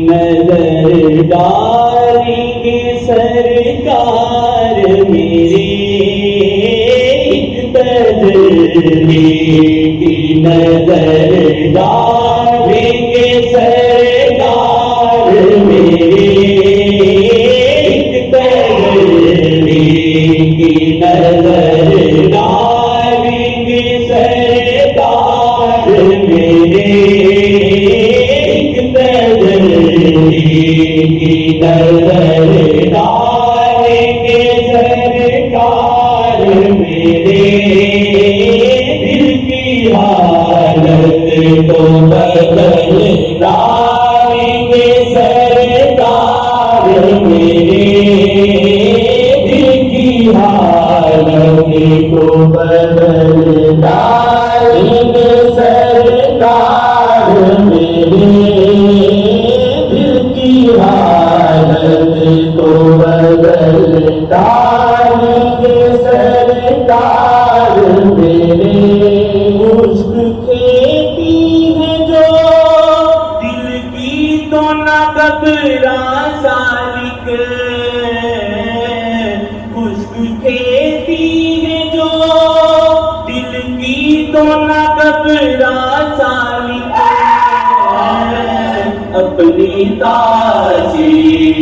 नजर डालेंगे सरकार मेरे, एक तजल्ली की नजर डालेंगे सरकार मेरे, एक तजल्ली की नजर डालेंगे सरकार मेरे, एक तजल्ली की नजर डालेंगे सरकार मेरे, दिल की हालत को बदल डालेंगे सरकार मेरे, दिल की हालत को बदल डालेंगे सरकार मेरे, दिल की हालत को बदल डालेंगे सरकार मेरे। खुश्क खेती है जो दिल की तो न घबरा सालिक, खुश्क खेती है जो दिल की तो न घबरा सालिक, अपनी तासीर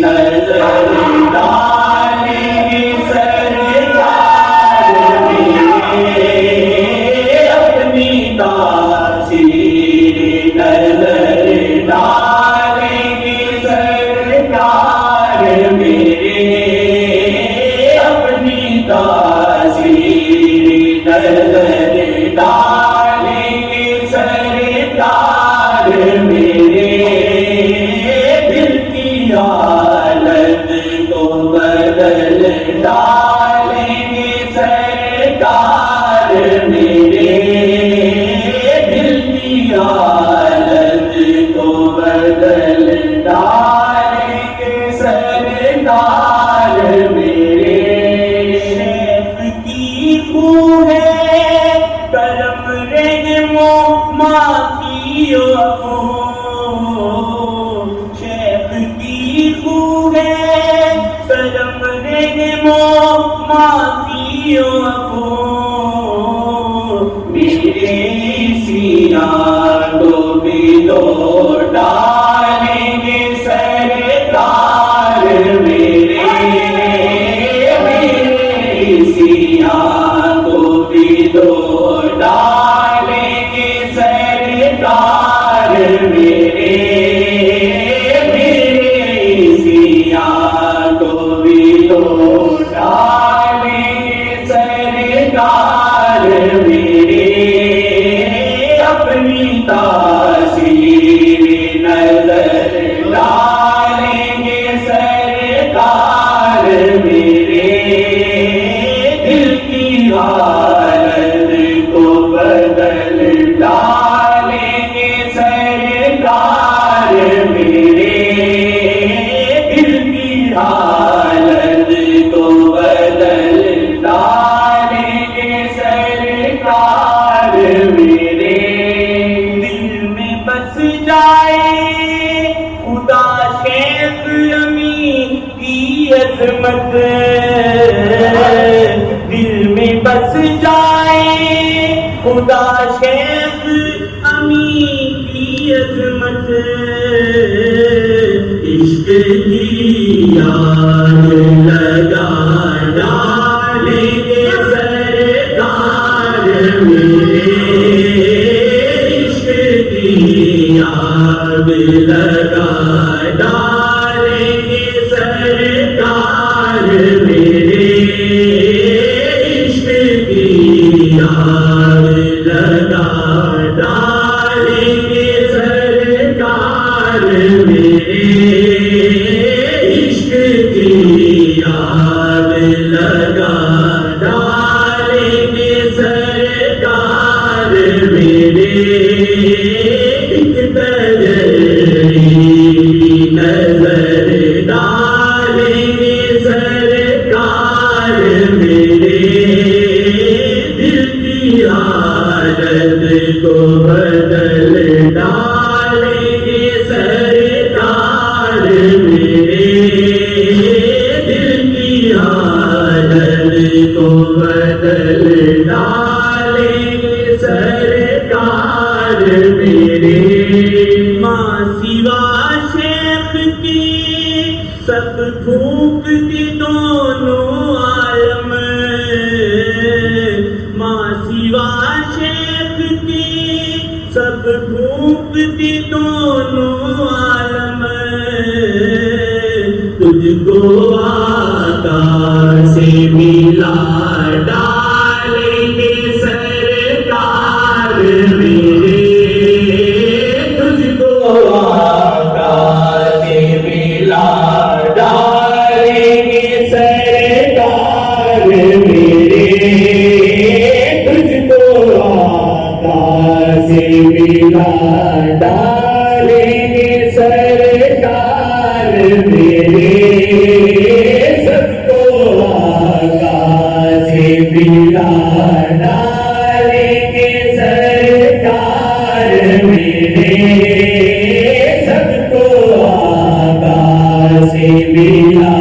नजर डालेंगे सरकार मेरे, अपनी तासीर नजर डालेंगे सरकार मेरे, अपनी तासीर नजर डालेंगे सरकार मेरे, दिल की हालत को बदल डालेंगे सरकार मेरे, दिल की हालत को बदल डालेंगे सरकार मेरे। शेफ की खू है करम रहमो माफी अफू, शेफ की खू है करम रहमो माफी अफू, मेरे सिया को भी दो डालेंगे सरकार मेरे, मेरे सिया को भी दो डालेंगे सरकार मेरे, मेरे सिया को भी दो डालेंगे सरकार मेरे, अपनी तासीर नजर डालेंगे सरकार मेरे, दिल की हालत को बदल डालेंगे सरकार मेरे, दिल की हालत को बदल डालेंगे सरकार मेरे। दिल में बस जाए खुदा शेख अमी की अजमत, दिल में बस जाए खुदा शेख अमी की अजमत, इश्क की याद लगा डालेंगे सरकार मेरे, इश्क की याद लगा डालेंगे सरकार मेरे, इश्क की याद लगा डालेंगे सरकार मेरे, इश्क की याद लगा डालेंगे सरकार मेरे, एक तजल्ली की नजर डालेंगे सरकार मेरे, दिल की माँ सिवा शेख की सब फूक दी दोनों आलम, माँ सिवा शेख की सब फूक दी दोनों आलम, तुझको आकाश से मिला डालेंगे सरकार मेरे, तुझको आकाश से मिला डालेंगे सरकार मेरे, तुझको आकाश से मिला डालेंगे सरकार मेरे, सबको आकाश से मिला डालेंगे सरकार मेरे, सबको आकाश से मिला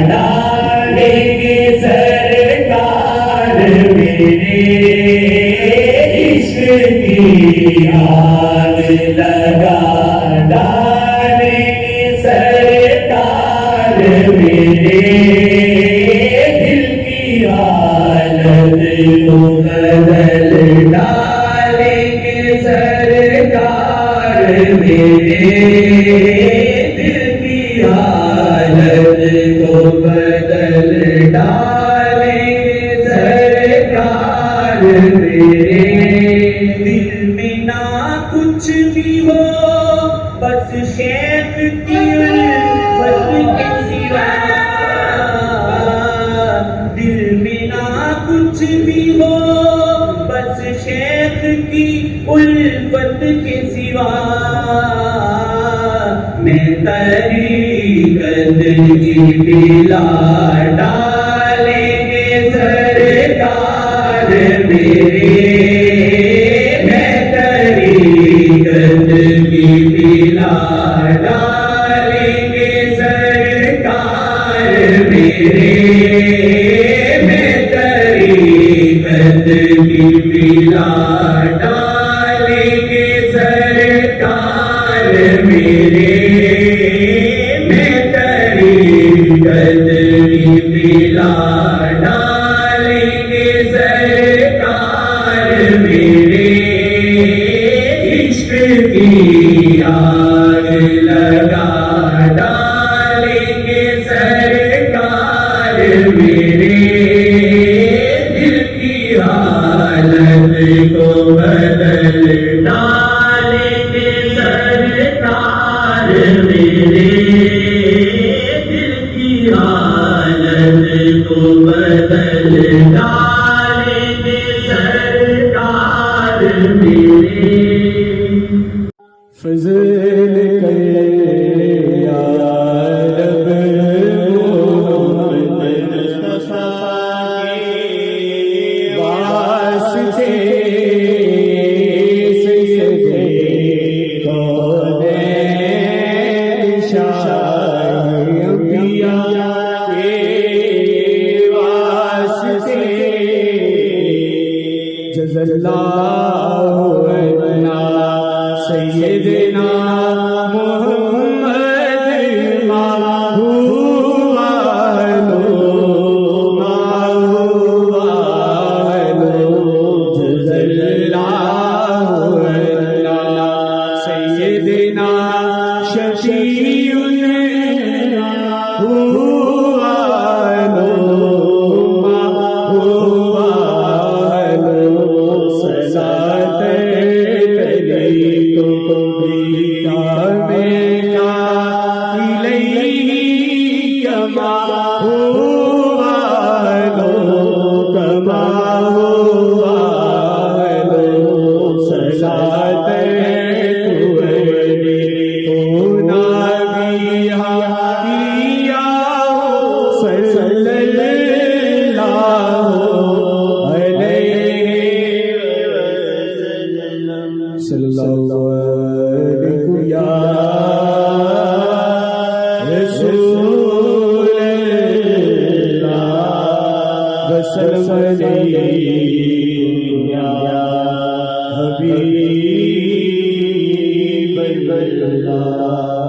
डालेंगे सरकार मेरे, इश्क की आग लगा डालेंगे सरकार मेरे, दिल की हालत को बदल डालेंगे सरकार मेरे, दिल की हालत को बदल डालेंगे सरकार मेरे, दिल में ना कुछ भी हो बस शेख की उल्फत के सिवा, दिल में ना कुछ भी हो बस शेख की उल्फत के सिवा, मैं तरीक़त की पिला डालेंगे सरकार मेरे, मैं तरीक़त की पिला डालेंगे सरकार मेरे, मैं तरीक़त की पिला डालेंगे सरकार मेरे, मैं तरीक़त की पिला डालेंगे सरकार मेरे, इश्क की आग लगा डालेंगे सरकार मेरे, दिल की हालत को बदल डालेंगे सरकार मेरे, दिल की हालत को बदल डालेंगे सरकार मेरे, फज़ल करे या रब मोहम्मद मुस्तफ़ा के वास्ते सजदे कौनैन शाह अंबिया के वास्ते जज़ल्लाहु अन्ना सैयदना मोहम्मद जज़ल्लाहु अन्ना सैयदना शफ़ीउना सल्लल्लाहु अलैहि या अल्लाह